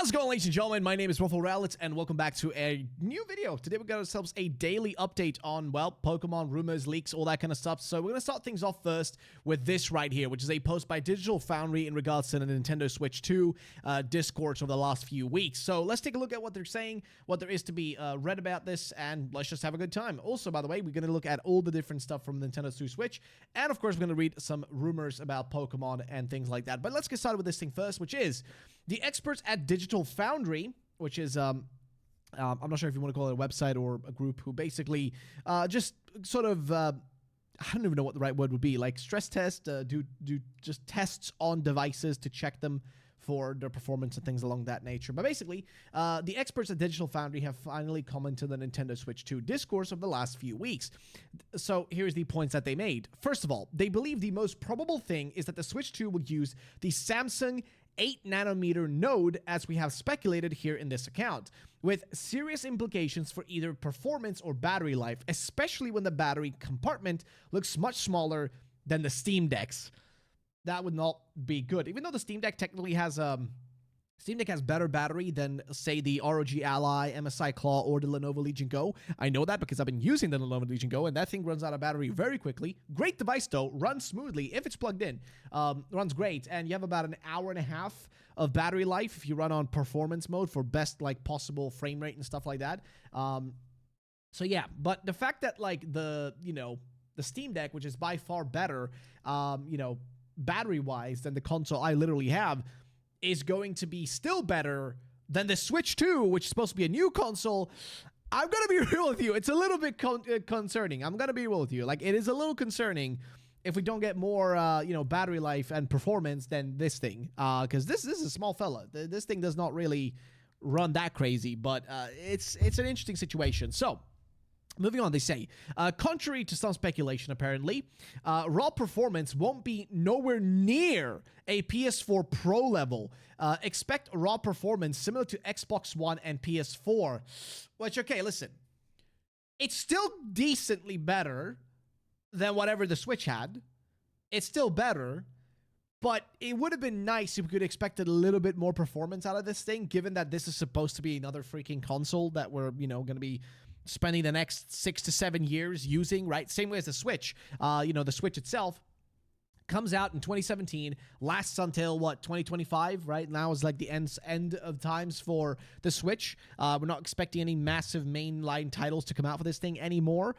How's it going, ladies and gentlemen? My name is RuffledRowlit, and welcome back to a new video. Today we got ourselves a daily update on, well, Pokemon rumors, leaks, all that kind of stuff. So we're going to start things off first with this right here, which is a post by Digital Foundry in regards to the Nintendo Switch 2 discourse over the last few weeks. So let's take a look at what they're saying, what there is to be read about this, and let's just have a good time. Also, by the way, we're going to look at all the different stuff from Nintendo Switch, and of course, we're going to read some rumors about Pokemon and things like that. But let's get started with this thing first, which is the experts at Digital Foundry, which is, I'm not sure if you want to call it a website or a group, who basically just sort of, I don't even know what the right word would be, like stress test, do just tests on devices to check them for their performance and things along that nature. But basically, the experts at Digital Foundry have finally commented on the Nintendo Switch 2 discourse of the last few weeks. So here's the points that they made. First of all, they believe the most probable thing is that the Switch 2 will use the Samsung 8nm node, as we have speculated here in this account, with serious implications for either performance or battery life, especially when the battery compartment looks much smaller than the Steam Deck's. That would not be good. Even though the Steam Deck technically has Steam Deck has better battery than, say, the ROG Ally, MSI Claw, or the Lenovo Legion Go. I know that because I've been using the Lenovo Legion Go, and that thing runs out of battery very quickly. Great device, though. Runs smoothly if it's plugged in. Runs great, and you have about an hour and a half of battery life if you run on performance mode for best, like, possible frame rate and stuff like that. So, yeah, but the fact that, like, the Steam Deck, which is by far better, battery-wise than the console I literally have, is going to be still better than the Switch 2, which is supposed to be a new console. I'm going to be real with you. It's a little bit concerning. I'm going to be real with you. Like, it is a little concerning if we don't get more, battery life and performance than this thing. Because this is a small fella. This thing does not really run that crazy, but it's an interesting situation. So, moving on, they say, contrary to some speculation, apparently, raw performance won't be nowhere near a PS4 Pro level. Expect raw performance similar to Xbox One and PS4. Which, okay, listen. It's still decently better than whatever the Switch had. It's still better. But it would have been nice if we could expect a little bit more performance out of this thing, given that this is supposed to be another freaking console that we're, going to be spending the next 6 to 7 years using, right? Same way as the Switch. The Switch itself comes out in 2017, lasts until, 2025, right? Now is like the end of times for the Switch. We're not expecting any massive mainline titles to come out for this thing anymore.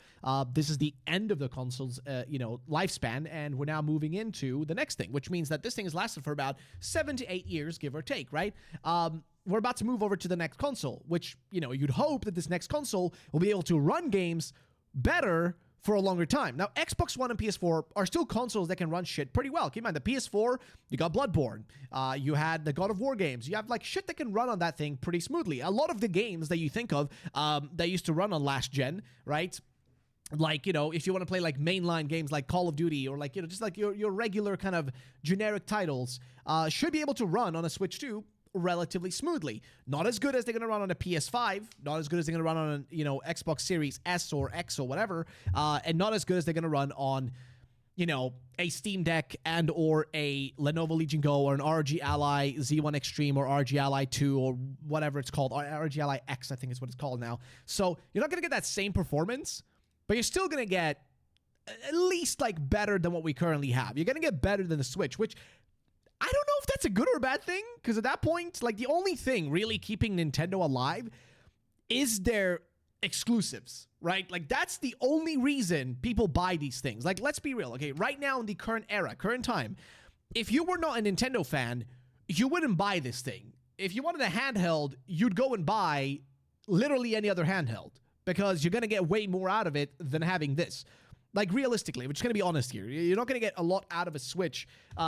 This is the end of the console's, lifespan, and we're now moving into the next thing, which means that this thing has lasted for about 7 to 8 years, give or take, right? We're about to move over to the next console, which, you'd hope that this next console will be able to run games better for a longer time. Now, Xbox One and PS4 are still consoles that can run shit pretty well. Keep in mind, the PS4, you got Bloodborne. You had the God of War games. You have, like, shit that can run on that thing pretty smoothly. A lot of the games that you think of that used to run on last gen, right? Like, if you want to play, like, mainline games like Call of Duty or, like, just like your regular kind of generic titles, should be able to run on a Switch 2 relatively smoothly. Not as good as they're going to run on a PS5, not as good as they're going to run on, Xbox Series S or X or whatever, and not as good as they're going to run on, a Steam Deck and or a Lenovo Legion Go or an ROG Ally Z1 Extreme or ROG Ally 2 or whatever it's called, or ROG Ally X, I think is what it's called now. So you're not going to get that same performance, but you're still going to get at least, like, better than what we currently have. You're going to get better than the Switch, which I don't know if that's a good or a bad thing, because at that point, like, the only thing really keeping Nintendo alive is their exclusives, right? Like, that's the only reason people buy these things. Like, let's be real, okay? Right now in the current era, current time, if you were not a Nintendo fan, you wouldn't buy this thing. If you wanted a handheld, you'd go and buy literally any other handheld, because you're going to get way more out of it than having this. Like, realistically, we're just going to be honest here. You're not going to get a lot out of a Switch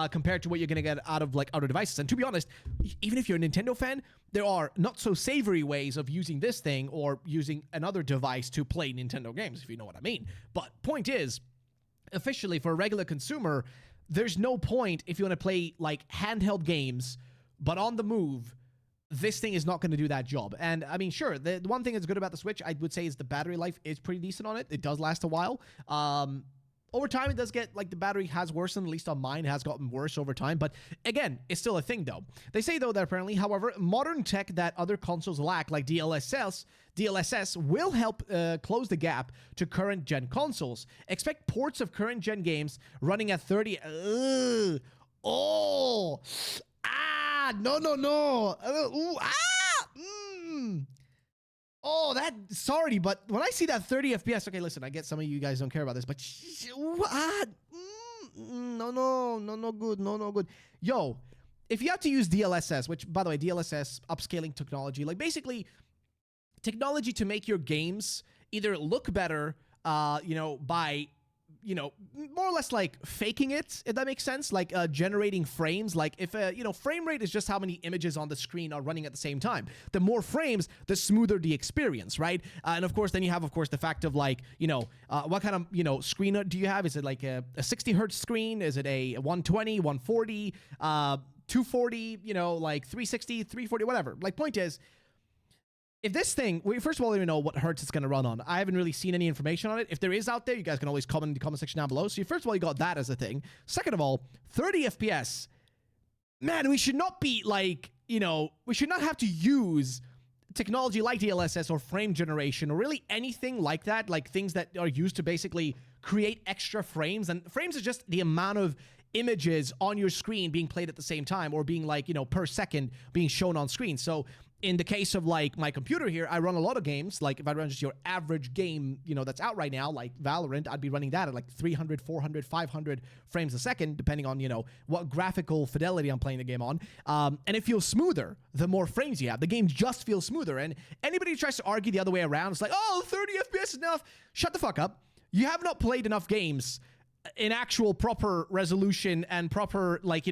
compared to what you're going to get out of, like, other devices. And to be honest, even if you're a Nintendo fan, there are not so savory ways of using this thing or using another device to play Nintendo games, if you know what I mean. But point is, officially, for a regular consumer, there's no point if you want to play, like, handheld games, but on the move, this thing is not going to do that job. And I mean, sure, the one thing that's good about the Switch, I would say, is the battery life is pretty decent on it. It does last a while. Over time, it does get, like, the battery has worsened, at least on mine, it has gotten worse over time. But again, it's still a thing, though. They say, though, that apparently, however, modern tech that other consoles lack, like DLSS will help close the gap to current-gen consoles. Expect ports of current-gen games running at 30... Oh! Ah! No, no, no! Ooh, ah! Oh, that, sorry, but when I see that 30 FPS, okay, listen, I get some of you guys don't care about this, but what? No good. Yo, if you have to use DLSS, which, by the way, DLSS, upscaling technology, like basically technology to make your games either look better, by, more or less like faking it, if that makes sense, like generating frames. Like if, frame rate is just how many images on the screen are running at the same time. The more frames, the smoother the experience, right? And of course, then you have, of course, the fact of like, what kind of, screen do you have? Is it like a 60 hertz screen? Is it a 120, 140, 240, like 360, 340, whatever. Like, point is, if this thing, first of all, I don't even know what hertz it's going to run on. I haven't really seen any information on it. If there is out there, you guys can always comment in the comment section down below. So first of all, you got that as a thing. Second of all, 30 FPS. Man, we should not be like, we should not have to use technology like DLSS or frame generation or really anything like that, like things that are used to basically create extra frames. And frames is just the amount of images on your screen being played at the same time or being like, per second being shown on screen. So in the case of like my computer here, I run a lot of games. Like if I run just your average game, that's out right now, like Valorant, I'd be running that at like 300, 400, 500 frames a second, depending on, what graphical fidelity I'm playing the game on. And it feels smoother the more frames you have. The game just feels smoother. And anybody who tries to argue the other way around, it's like, oh, 30 FPS is enough. Shut the fuck up. You have not played enough games in actual proper resolution and proper, like,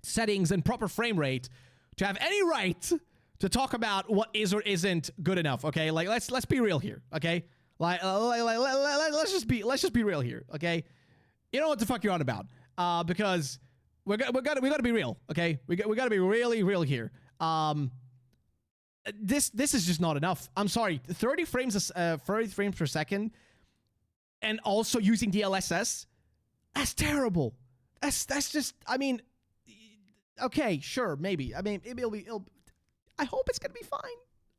settings and proper frame rate to have any right to talk about what is or isn't good enough, okay? Like, let's be real here, okay? Let's just be real here, okay? You know what the fuck you're on about, because we gotta be real, okay? We gotta be really real here. This is just not enough. I'm sorry, 30 frames per second, and also using DLSS, that's terrible. That's just, I mean, okay, sure, maybe. I mean, I hope it's gonna be fine.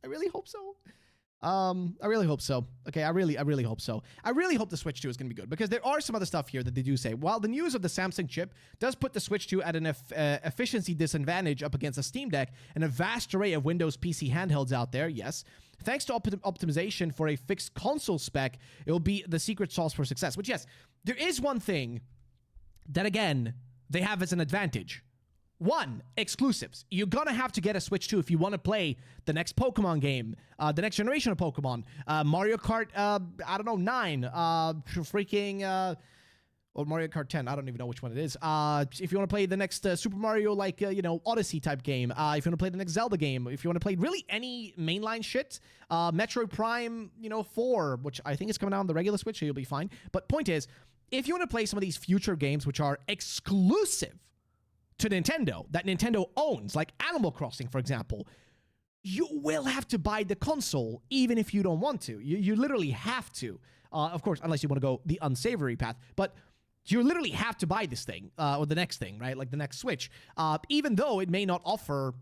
I really hope so. I really hope so. Okay, I really hope so. I really hope the Switch 2 is gonna be good because there are some other stuff here that they do say. While the news of the Samsung chip does put the Switch 2 at an efficiency disadvantage up against a Steam Deck and a vast array of Windows PC handhelds out there, yes. Thanks to optimization for a fixed console spec, it will be the secret sauce for success. Which, yes, there is one thing that, again, they have as an advantage. One, exclusives. You're gonna have to get a Switch 2 if you want to play the next Pokemon game, the next generation of Pokemon, Mario Kart, 9, or Mario Kart 10, I don't even know which one it is. If you want to play the next Super Mario, like, Odyssey type game, if you want to play the next Zelda game, if you want to play really any mainline shit, Metroid Prime, 4, which I think is coming out on the regular Switch, so you'll be fine. But point is, if you want to play some of these future games which are exclusive to Nintendo, that Nintendo owns, like Animal Crossing, for example, you will have to buy the console, even if you don't want to. You literally have to. Of course, unless you want to go the unsavory path. But you literally have to buy this thing, or the next thing, right? Like the next Switch. Even though it may not offer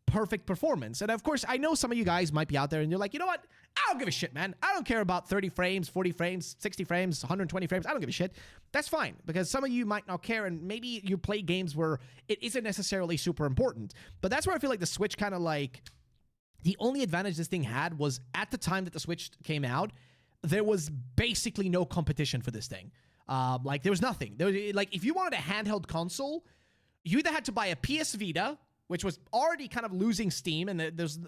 perfect performance. And of course, I know some of you guys might be out there and you're like, you know what? I don't give a shit, man. I don't care about 30 frames, 40 frames, 60 frames, 120 frames. I don't give a shit. That's fine, because some of you might not care, and maybe you play games where it isn't necessarily super important. But that's where I feel like the Switch kind of like, the only advantage this thing had was at the time that the Switch came out, there was basically no competition for this thing. Like, there was nothing. Like, if you wanted a handheld console, you either had to buy a PS Vita, which was already kind of losing steam, and there's,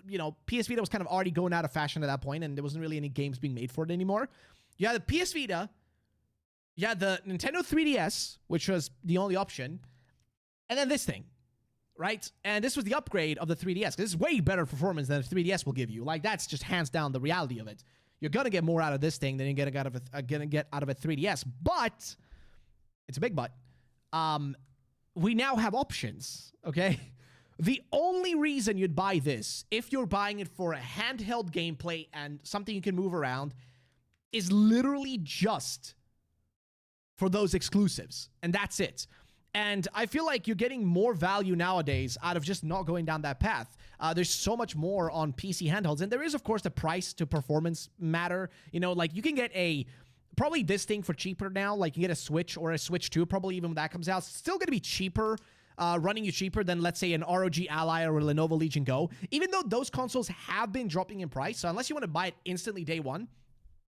PS Vita was kind of already going out of fashion at that point, and there wasn't really any games being made for it anymore. You had the PS Vita, you had the Nintendo 3DS, which was the only option, and then this thing, right? And this was the upgrade of the 3DS, because this is way better performance than the 3DS will give you. Like, that's just hands down the reality of it. You're gonna get more out of this thing than you're gonna get out of a 3DS, but it's a big but. We now have options, okay? The only reason you'd buy this, if you're buying it for a handheld gameplay and something you can move around, is literally just for those exclusives, and that's it. And I feel like you're getting more value nowadays out of just not going down that path. There's so much more on PC handhelds. And there is, of course, the price to performance matter. You know, like you can get probably this thing for cheaper now. Like you get a Switch or a Switch 2, probably even when that comes out. It's still going to be cheaper, running you cheaper than, let's say, an ROG Ally or a Lenovo Legion Go. Even though those consoles have been dropping in price. So unless you want to buy it instantly day one,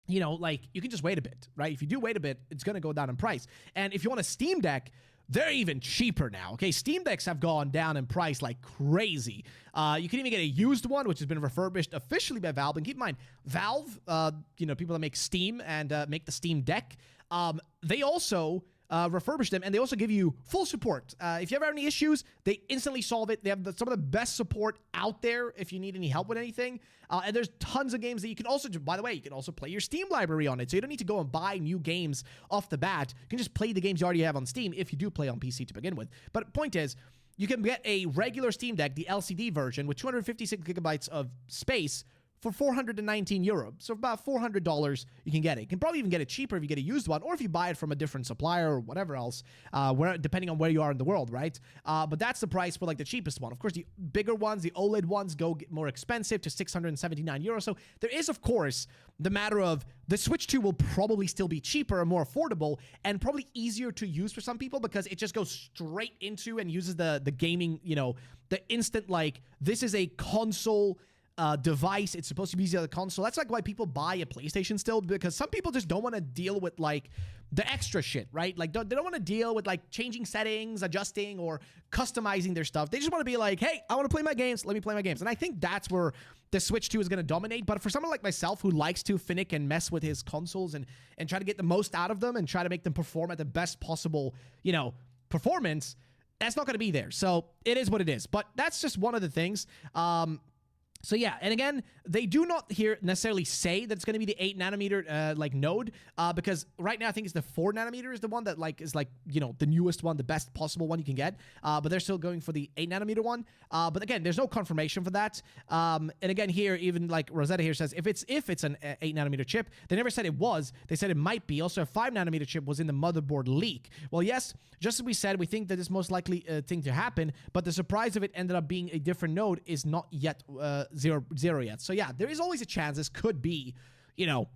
you know, like you can just wait a bit, right? If you do wait a bit, it's going to go down in price. And if you want a Steam Deck, they're even cheaper now, okay? Steam Decks have gone down in price like crazy. You can even get a used one, which has been refurbished officially by Valve. And keep in mind, Valve, you know, people that make Steam and make the Steam Deck, they also refurbish them, and they also give you full support. If you ever have any issues, they instantly solve it. They have some of the best support out there if you need any help with anything. And there's tons of games that you can also do. By the way, you can also play your Steam library on it, so you don't need to go and buy new games off the bat. You can just play the games you already have on Steam if you do play on PC to begin with. But point is, you can get a regular Steam Deck, the LCD version, with 256 gigabytes of space for 419 euro. So about $400 you can get it. You can probably even get it cheaper if you get a used one, or if you buy it from a different supplier or whatever else, depending on where you are in the world, right? But that's the price for like the cheapest one. Of course, the bigger ones, the OLED ones, get more expensive to 679 euros. So there is, of course, the matter of the Switch 2 will probably still be cheaper and more affordable and probably easier to use for some people because it just goes straight into and uses the gaming, you know, the instant, like, this is a console device. It's supposed to be easy on the console. That's like why people buy a PlayStation still, because some people just don't want to deal with like the extra shit, right? Like they don't want to deal with like changing settings, adjusting, or customizing their stuff. They just want to be like, hey, I want to play my games. Let me play my games. And I think that's where the Switch 2 is going to dominate. But for someone like myself who likes to finick and mess with his consoles and try to get the most out of them and try to make them perform at the best possible, you know, performance, that's not going to be there. So it is what it is. But that's just one of the things. So yeah, and again, they do not here necessarily say that it's going to be the 8 nanometer like node, because right now I think it's the 4 nanometer is the one that like is like, you know, the newest one, the best possible one you can get. But they're still going for the 8 nanometer one. But again, there's no confirmation for that. And again, here even like Rosetta here says if it's an 8 nanometer chip, they never said it was. They said it might be. Also, a 5 nanometer chip was in the motherboard leak. Well, yes, just as we said, we think that is most likely thing to happen. But the surprise of it ended up being a different node is not yet zero yet. So yeah, there is always a chance this could be, you know,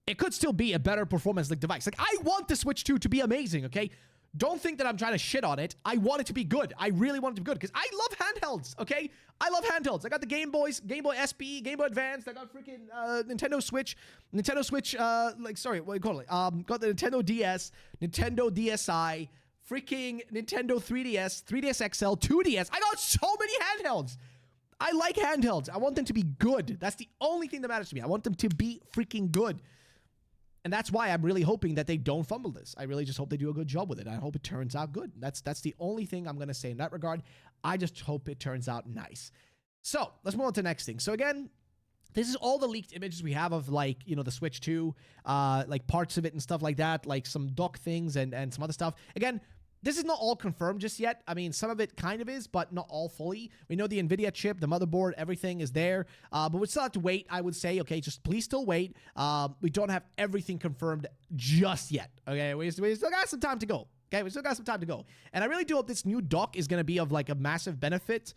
it could still be a better performance like device. Like, I want the Switch 2 to be amazing, okay? Don't think that I'm trying to shit on it. I want it to be good. I really want it to be good because I love handhelds, okay? I love handhelds. I got the Game Boys, Game Boy SP, Game Boy Advance. I got freaking Nintendo Switch, like, sorry, what do you call it? Got the Nintendo DS, Nintendo DSi, freaking Nintendo 3DS, 3DS XL, 2DS. I got so many handhelds. I like handhelds. I want them to be good. That's the only thing that matters to me. I want them to be freaking good. And that's why I'm really hoping that they don't fumble this. I really just hope they do a good job with it. I hope it turns out good. That's the only thing I'm going to say in that regard. I just hope it turns out nice. So let's move on to the next thing. So again, this is all the leaked images we have of, like, you know, the Switch 2, like parts of it and stuff like that, like some dock things and some other stuff. Again, this is not all confirmed just yet. I mean, some of it kind of is, but not all fully. We know the NVIDIA chip, the motherboard, everything is there. But we still have to wait, I would say. Okay, just please still wait. We don't have everything confirmed just yet. Okay, we still got some time to go. Okay, we still got some time to go. And I really do hope this new dock is going to be of, like, a massive benefit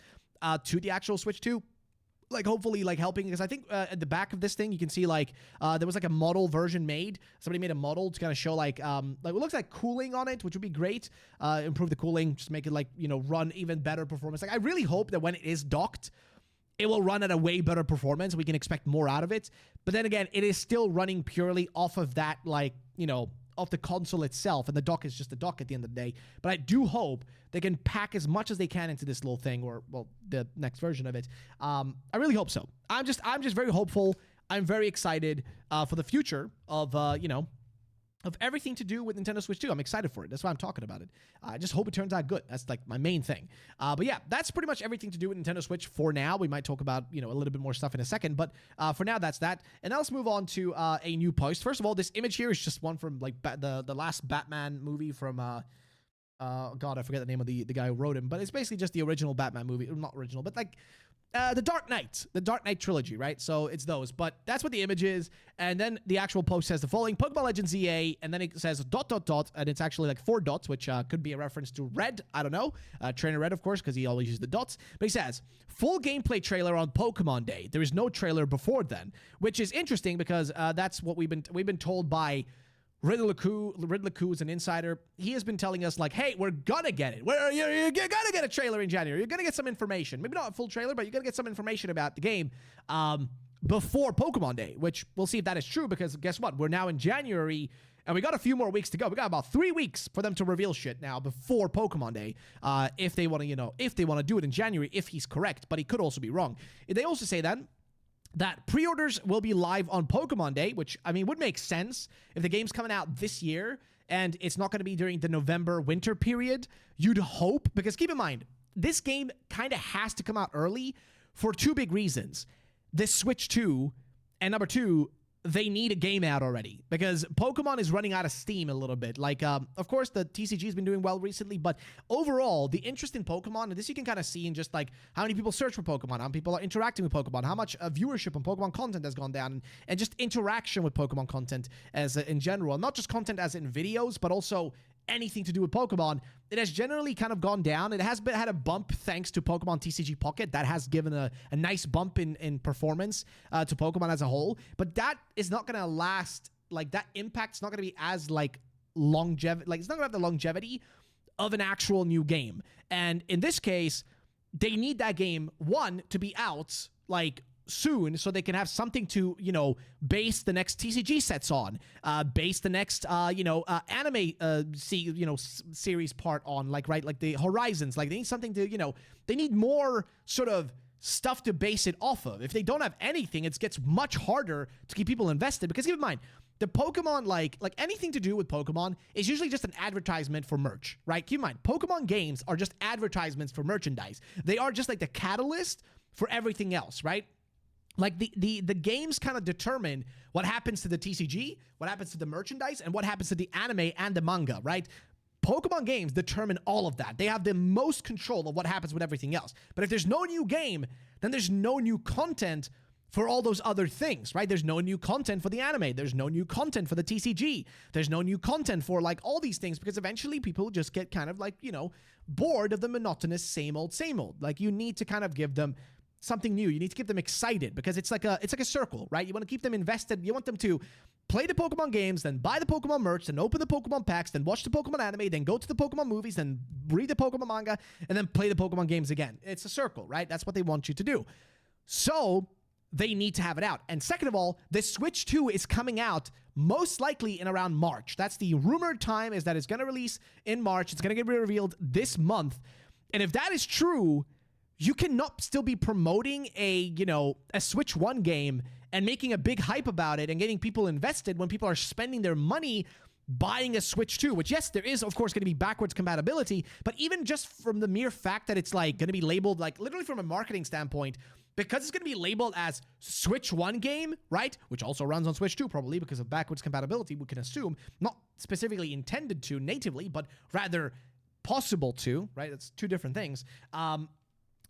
to the actual Switch 2. Like, hopefully, like, helping, because I think at the back of this thing, you can see, like, there was, like, a model version made. Somebody made a model to kind of show, like it looks like cooling on it, which would be great. Improve the cooling, just make it, like, you know, run even better performance. Like, I really hope that when it is docked, it will run at a way better performance. We can expect more out of it. But then again, it is still running purely off of that, like, you know, of the console itself, and the dock is just a dock at the end of the day. But I do hope they can pack as much as they can into this little thing, or, well, the next version of it. I really hope so. I'm just very hopeful. I'm very excited for the future of, you know, of everything to do with Nintendo Switch 2. I'm excited for it. That's why I'm talking about it. I just hope it turns out good. That's, like, my main thing. But yeah, that's pretty much everything to do with Nintendo Switch for now. We might talk about, you know, a little bit more stuff in a second, but for now, that's that. And now let's move on to a new post. First of all, this image here is just one from, like, the last Batman movie from, God, I forget the name of the guy who wrote him, but it's basically just the original Batman movie. Not original, but, like, The Dark Knight trilogy, right? So it's those, but that's what the image is. And then the actual post says the following: Pokemon Legends EA, and then it says ... and it's actually like 4 dots, which could be a reference to Red. I don't know. Trainer Red, of course, because he always uses the dots. But he says full gameplay trailer on Pokemon Day. There is no trailer before then, which is interesting because that's what we've been told by Riddle LeCou is an insider. He has been telling us, like, hey, we're gonna get it. You're gonna get a trailer in January. You're gonna get some information. Maybe not a full trailer, but you're gonna get some information about the game before Pokemon Day, which we'll see if that is true, because guess what? We're now in January, and we got a few more weeks to go. We got about 3 weeks for them to reveal shit now before Pokemon Day, if they want to do it in January, if he's correct, but he could also be wrong. They also say that pre-orders will be live on Pokemon Day, which, I mean, would make sense if the game's coming out this year and it's not going to be during the November winter period. You'd hope, because keep in mind, this game kind of has to come out early for 2 big reasons. This Switch 2, and number 2, they need a game out already, because Pokemon is running out of steam a little bit. Like, of course, the TCG has been doing well recently, but overall, the interest in Pokemon, and this you can kind of see in just like how many people search for Pokemon, how many people are interacting with Pokemon, how much viewership on Pokemon content has gone down, and just interaction with Pokemon content as in general, not just content as in videos, but also anything to do with Pokemon. It has generally kind of gone down. It has had a bump thanks to Pokemon TCG Pocket. That has given a nice bump in performance to Pokemon as a whole. But that is not going to last. Like, that impact's not going to be as, like, longevity. Like, it's not going to have the longevity of an actual new game. And in this case, they need that game, one, to be out, like, soon, so they can have something to, base the next TCG sets on, base the next, anime, series part on, like the Horizons. Like, they need something to, they need more sort of stuff to base it off of. If they don't have anything, it gets much harder to keep people invested, because keep in mind, the Pokemon, like anything to do with Pokemon is usually just an advertisement for merch, right? Keep in mind, Pokemon games are just advertisements for merchandise. They are just like the catalyst for everything else, right? Like, the games kind of determine what happens to the TCG, what happens to the merchandise, and what happens to the anime and the manga, right? Pokemon games determine all of that. They have the most control of what happens with everything else. But if there's no new game, then there's no new content for all those other things, right? There's no new content for the anime. There's no new content for the TCG. There's no new content for, like, all these things, because eventually people just get kind of, like, bored of the monotonous same old, same old. Like, you need to kind of give them something new. You need to keep them excited, because it's like a circle, right? You want to keep them invested. You want them to play the Pokemon games, then buy the Pokemon merch, then open the Pokemon packs, then watch the Pokemon anime, then go to the Pokemon movies, then read the Pokemon manga, and then play the Pokemon games again. It's a circle, right? That's what they want you to do. So they need to have it out. And second of all, the Switch 2 is coming out most likely in around March. That's the rumored time, is that it's going to release in March. It's going to get revealed this month. And if that is true, you cannot still be promoting a Switch 1 game and making a big hype about it and getting people invested when people are spending their money buying a Switch 2, which, yes, there is, of course, going to be backwards compatibility, but even just from the mere fact that it's, like, going to be labeled, like, literally from a marketing standpoint, because it's going to be labeled as Switch 1 game, right, which also runs on Switch 2 probably because of backwards compatibility, we can assume, not specifically intended to natively, but rather possible to, right? That's 2 different things.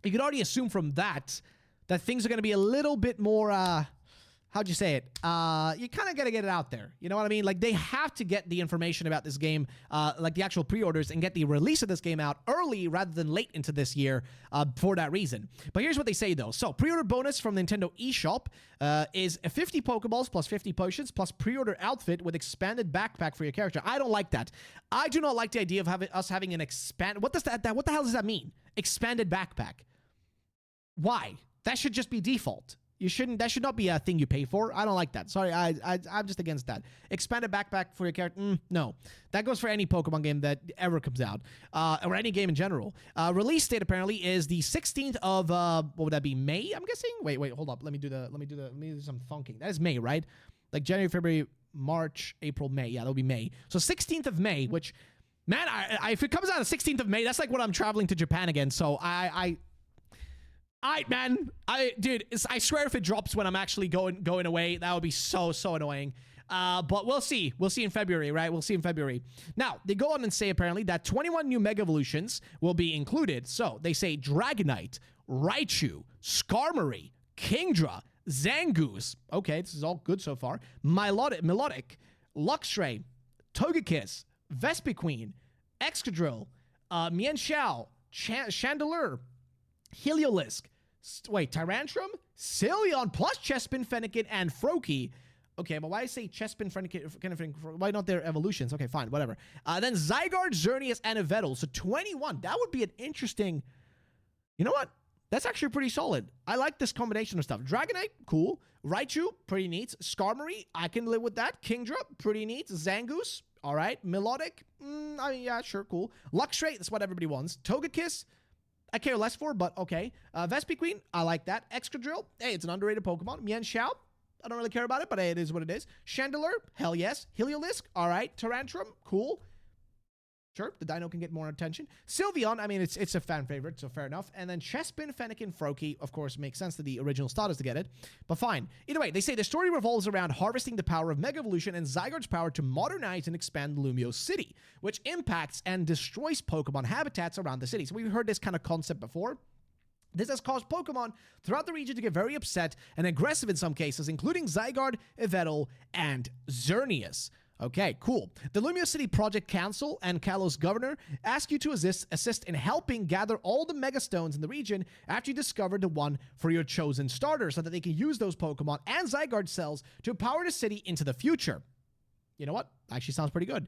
You could already assume from that things are going to be a little bit more, how'd you say it? You kind of got to get it out there. You know what I mean? Like, they have to get the information about this game, like the actual pre-orders, and get the release of this game out early rather than late into this year for that reason. But here's what they say, though. So, pre-order bonus from Nintendo eShop is 50 Pokeballs plus 50 potions plus pre-order outfit with expanded backpack for your character. I don't like that. I do not like the idea of us having an expand. What the hell does that mean? Expanded backpack. Why? That should just be default. That should not be a thing you pay for. I don't like that. Sorry, I'm just against that. Expanded backpack for your character? No. That goes for any Pokemon game that ever comes out, or any game in general. Release date apparently is the 16th of what would that be? May? I'm guessing. Wait, hold up. Let me do some thunking. That is May, right? Like January, February, March, April, May. Yeah, that'll be May. So 16th of May, which, man, if it comes out on 16th of May, that's like when I'm traveling to Japan again. So dude, I swear if it drops when I'm actually going away, that would be so annoying. But we'll see. We'll see in February, right? We'll see in February. Now, they go on and say apparently that 21 new Mega Evolutions will be included. So they say Dragonite, Raichu, Skarmory, Kingdra, Zangoose. Okay, this is all good so far. Melodic, Luxray, Togekiss, Vespiquen, Excadrill, Mienshao, Chandelure, Heliolisk, Tyrantrum, Sylveon plus Chespin, Fennekin, and Froakie. Okay, but why I say Chespin, Fennekin, why not their evolutions? Okay, fine, whatever. Then Zygarde, Xerneas, and Yveltal. So 21. That would be an interesting... You know what? That's actually pretty solid. I like this combination of stuff. Dragonite, cool. Raichu, pretty neat. Skarmory, I can live with that. Kingdra, pretty neat. Zangoose, all right. Melodic, I mean, yeah, sure, cool. Luxray, that's what everybody wants. Togekiss, I care less for, but okay. Vespiquen, I like that. Excadrill, hey, it's an underrated Pokemon. Mienshao, I don't really care about it, but hey, it is what it is. Chandelure, hell yes. Heliolisk, all right. Tyrantrum, cool. Sure, the dino can get more attention. Sylveon, I mean, it's a fan favorite, so fair enough. And then Chespin, Fennekin, Froakie, of course, makes sense to the original starters to get it. But fine. Either way, they say the story revolves around harvesting the power of Mega Evolution and Zygarde's power to modernize and expand Lumio City, which impacts and destroys Pokemon habitats around the city. So we've heard this kind of concept before. This has caused Pokemon throughout the region to get very upset and aggressive in some cases, including Zygarde, Yveltal, and Xerneas. Okay, cool. The Lumio City Project Council and Kalos Governor ask you to assist in helping gather all the Mega Stones in the region after you discover the one for your chosen starter so that they can use those Pokemon and Zygarde cells to power the city into the future. You know what? Actually sounds pretty good.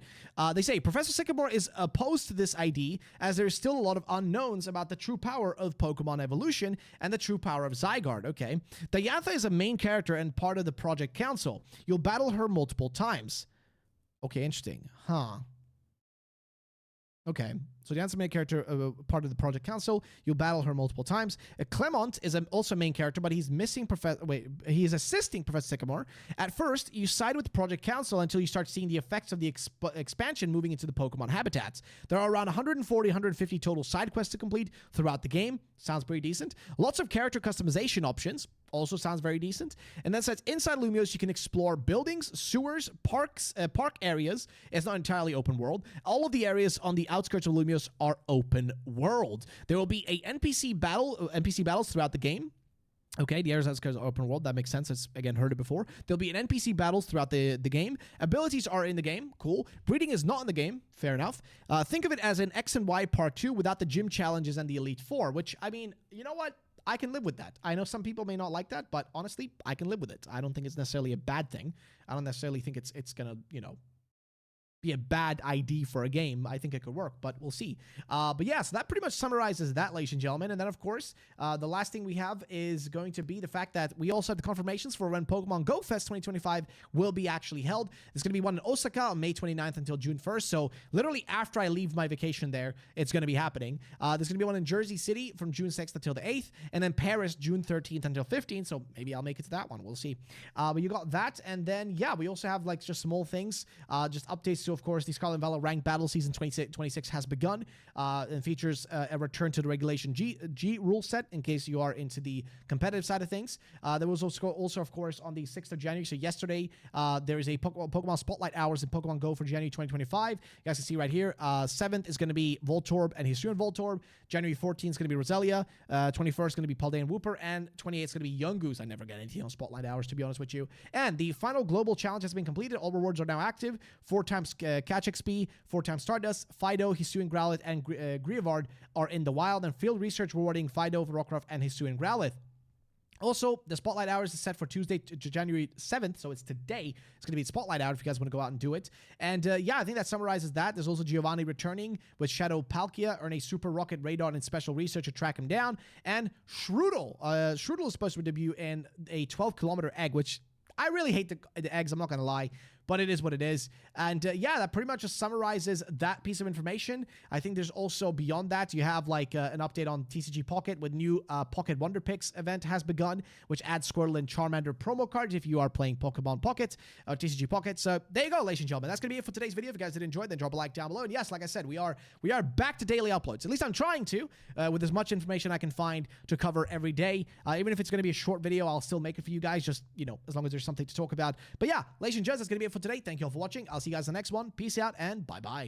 They say Professor Sycamore is opposed to this idea as there's still a lot of unknowns about the true power of Pokemon evolution and the true power of Zygarde. Okay. Diantha is a main character and part of the Project Council. You'll battle her multiple times. Okay, interesting. Huh. Okay, so the main character, part of the Project Council. You'll battle her multiple times. Clement is also a main character, but he's missing he is assisting Professor Sycamore. At first, you side with the Project Council until you start seeing the effects of the expansion moving into the Pokemon habitats. There are around 140, 150 total side quests to complete throughout the game. Sounds pretty decent. Lots of character customization options. Also sounds very decent. And then says inside Lumios, you can explore buildings, sewers, parks, park areas. It's not entirely open world. All of the areas on the outskirts of Lumios are open world. There will be a NPC battles throughout the game. Okay, the areas outskirts are open world. That makes sense. It's, again, heard it before. There'll be an NPC battles throughout the game. Abilities are in the game. Cool. Breeding is not in the game. Fair enough. Think of it as an X and Y Part 2 without the gym challenges and the Elite Four, which, I mean, you know what? I can live with that. I know some people may not like that, but honestly, I can live with it. I don't think it's necessarily a bad thing. I don't necessarily think it's gonna, you know, be a bad ID for a game. I think it could work, but we'll see. But yeah, so that pretty much summarizes that, ladies and gentlemen. And then, of course, the last thing we have is going to be the fact that we also have the confirmations for when Pokemon Go Fest 2025 will be actually held. There's going to be one in Osaka on May 29th until June 1st. So literally after I leave my vacation there, it's going to be happening. There's going to be one in Jersey City from June 6th until the 8th, and then Paris June 13th until 15th. So maybe I'll make it to that one. We'll see. But you got that, and then yeah, we also have like just small things, just updates to, of course, the Scarlet and Violet Ranked Battle Season 26 has begun, and features a return to the Regulation G rule set in case you are into the competitive side of things. There was also, of course, on the 6th of January, so yesterday, there is a Pokemon Spotlight Hours in Pokemon Go for January 2025. You guys can see right here, 7th is going to be Voltorb and Hisuian Voltorb. January 14th is going to be Roselia. 21st is going to be Paldean Wooper, and 28th is going to be Yungoos. I never get anything on Spotlight Hours, to be honest with you. And the final global challenge has been completed. All rewards are now active. 4 times Catch XP, 4 times Stardust, Fido, Hisuian Growlithe, and Grievard are in the wild, and field research rewarding Fido, Rockruff, and Hisuian Growlithe. Also, the Spotlight Hours is set for Tuesday, January 7th, so it's today. It's going to be Spotlight Hour if you guys want to go out and do it. And yeah, I think that summarizes that. There's also Giovanni returning with Shadow Palkia, earn a Super Rocket Radar and Special Research to track him down. And Shroodle. Shroodle is supposed to debut in a 12-kilometer egg, which I really hate the eggs, I'm not going to lie. But it is what it is. And yeah, that pretty much just summarizes that piece of information. I think there's also beyond that, you have like an update on TCG Pocket with new Pocket Wonder Picks event has begun, which adds Squirtle and Charmander promo cards if you are playing Pokemon Pocket or TCG Pocket. So there you go, ladies and gentlemen. That's going to be it for today's video. If you guys did enjoy it, then drop a like down below. And yes, like I said, we are back to daily uploads. At least I'm trying to, with as much information I can find to cover every day. Even if it's going to be a short video, I'll still make it for you guys, just, you know, as long as there's something to talk about. But yeah, ladies and gents, that's going to be it for today. Thank you all for watching. I'll see you guys in the next one. Peace out and bye-bye.